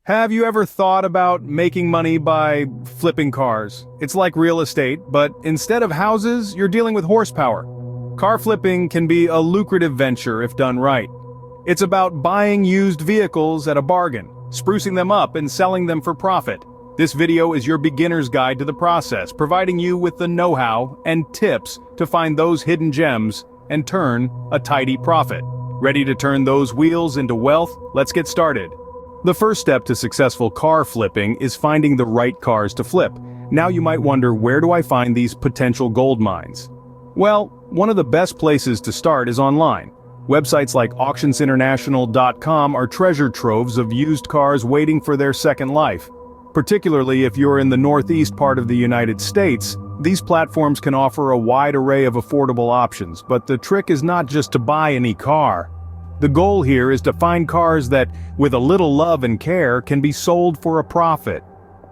Have you ever thought about making money by flipping cars? It's like real estate, but instead of houses, you're dealing with horsepower. Car flipping can be a lucrative venture if done right. It's about buying used vehicles at a bargain, sprucing them up and selling them for profit. This video is your beginner's guide to the process, providing you with the know-how and tips to find those hidden gems and turn a tidy profit. Ready to turn those wheels into wealth? Let's get started. The first step to successful car flipping is finding the right cars to flip. Now you might wonder, where do I find these potential gold mines? Well, one of the best places to start is online. Websites like auctionsinternational.com are treasure troves of used cars waiting for their second life. Particularly if you're in the northeast part of the United States, these platforms can offer a wide array of affordable options, but the trick is not just to buy any car. The goal here is to find cars that, with a little love and care, can be sold for a profit.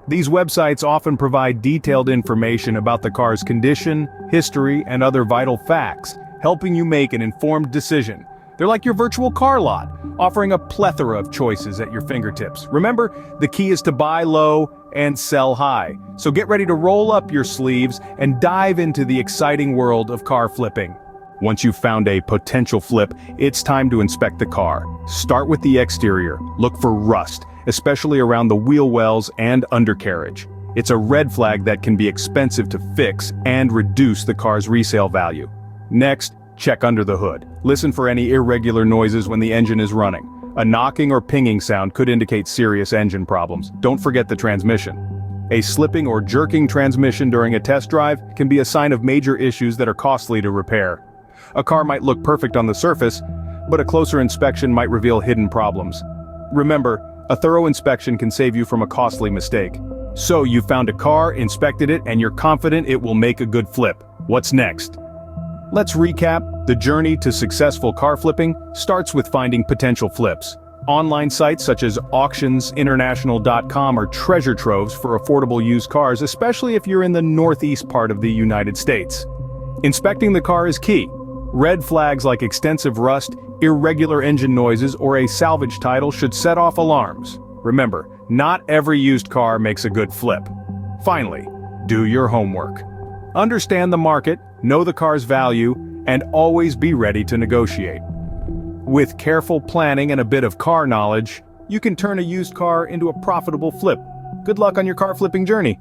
These websites often provide detailed information about the car's condition, history, and other vital facts, helping you make an informed decision. They're like your virtual car lot, offering a plethora of choices at your fingertips. Remember, the key is to buy low and sell high. So get ready to roll up your sleeves and dive into the exciting world of car flipping. Once you've found a potential flip, it's time to inspect the car. Start with the exterior. Look for rust, especially around the wheel wells and undercarriage. It's a red flag that can be expensive to fix and reduce the car's resale value. Next, check under the hood. Listen for any irregular noises when the engine is running. A knocking or pinging sound could indicate serious engine problems. Don't forget the transmission. A slipping or jerking transmission during a test drive can be a sign of major issues that are costly to repair. A car might look perfect on the surface, but a closer inspection might reveal hidden problems. Remember, a thorough inspection can save you from a costly mistake. So you found a car, inspected it, and you're confident it will make a good flip. What's next? Let's recap. The journey to successful car flipping starts with finding potential flips. Online sites such as auctionsinternational.com are treasure troves for affordable used cars, especially if you're in the northeast part of the United States. Inspecting the car is key. Red flags like extensive rust, irregular engine noises, or a salvage title should set off alarms. Remember, not every used car makes a good flip. Finally, do your homework. Understand the market, know the car's value, and always be ready to negotiate. With careful planning and a bit of car knowledge, you can turn a used car into a profitable flip. Good luck on your car flipping journey.